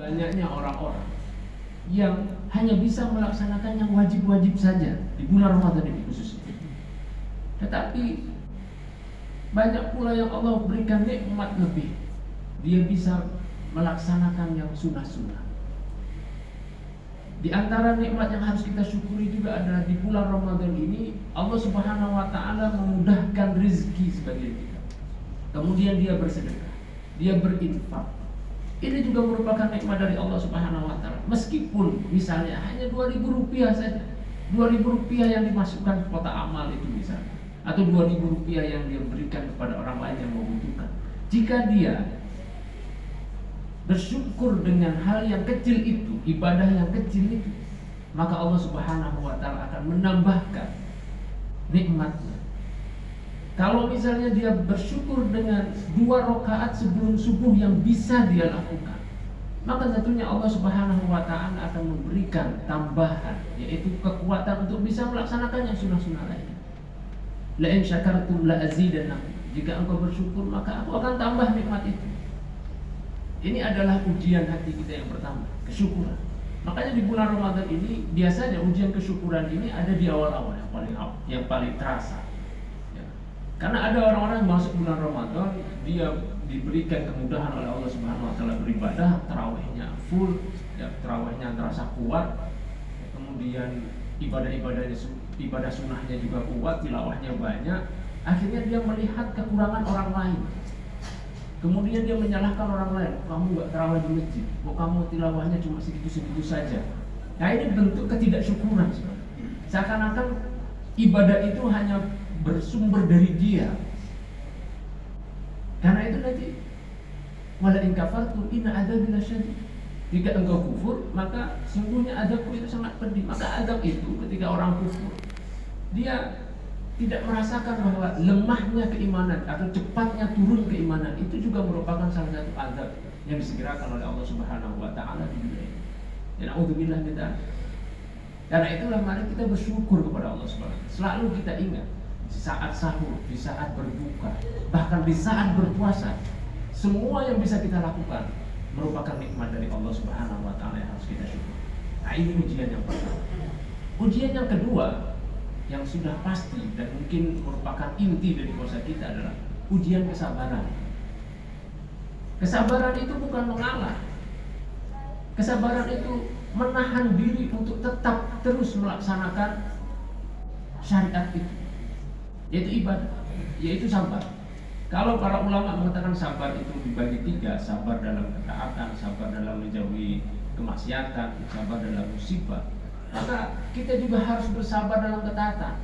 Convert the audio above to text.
Banyaknya orang-orang yang hanya bisa melaksanakan yang wajib-wajib saja di bulan Ramadan ini khususnya. Tetapi banyak pula yang Allah berikan nikmat lebih. Dia bisa melaksanakan yang sunnah-sunnah. Di antara nikmat yang harus kita syukuri juga adalah di bulan Ramadan ini Allah Subhanahu wa taala memudahkan rezeki sebagian kita. Kemudian dia bersedekah, dia berinfak. Ini juga merupakan nikmat dari Allah Subhanahu wa taala. Meskipun misalnya hanya 2.000 rupiah saja. 2.000 rupiah yang dimasukkan ke kotak amal itu misalnya, atau 2.000 rupiah yang dia berikan kepada orang lain yang membutuhkan. Jika dia bersyukur dengan hal yang kecil itu, ibadah yang kecil itu, maka Allah Subhanahu wa taala akan menambahkan nikmatnya. Kalau misalnya dia bersyukur dengan 2 rakaat sebelum subuh yang bisa dia lakukan, maka tentunya Allah Subhanahu wa taala akan memberikan tambahan, yaitu kekuatan untuk bisa melaksanakan yang sunnah-sunnah lainnya. La in syakartum la azidannakum. Jika engkau bersyukur, maka aku akan tambah nikmat itu. Ini adalah ujian hati kita yang pertama, kesyukuran. Makanya di bulan Ramadan ini biasanya ujian kesyukuran ini ada di awal-awal yang paling terasa. Ya. Karena ada orang-orang yang masuk bulan Ramadan, dia diberikan kemudahan oleh Allah Subhanahu wa taala beribadah, tarawihnya full, ya, tarawihnya terasa kuat. Kemudian ibadah sunnahnya juga kuat, tilawahnya banyak. Akhirnya dia melihat kekurangan orang lain. Kemudian dia menyalahkan orang lain, kamu gak terawih di masjid, kok kamu tilawahnya cuma segitu-segitu saja. Nah ini bentuk ketidaksyukuran sebenarnya. Seakan-akan ibadah itu hanya bersumber dari dia. Karena itu nanti wala in kafartum inna adzabi lasyadid. Jika engkau kufur, maka sungguhnya azabku itu sangat pedih. Maka azab itu ketika orang kufur, dia tidak merasakan bahwa lemahnya keimanan atau cepatnya turun keimanan itu juga merupakan salah satu azab yang disegerakan oleh Allah Subhanahu wa taala di dunia ini. Ya naudzubillah min dzalik. Karena itulah mari kita bersyukur kepada Allah Subhanahu wa taala. Selalu kita ingat di saat sahur, di saat berbuka, bahkan di saat berpuasa, semua yang bisa kita lakukan merupakan nikmat dari Allah Subhanahu wa taala yang harus kita syukuri. Nah, ini ujian yang pertama. Ujian yang kedua yang sudah pasti dan mungkin merupakan inti dari puasa kita adalah ujian kesabaran. Kesabaran itu bukan mengalah. Kesabaran itu menahan diri untuk tetap terus melaksanakan syariat itu, yaitu ibadah, yaitu sabar. Kalau para ulama mengatakan sabar itu dibagi 3, sabar dalam ketaatan, sabar dalam menjauhi kemaksiatan, sabar dalam musibah. Maka kita juga harus bersabar dalam ketaatan.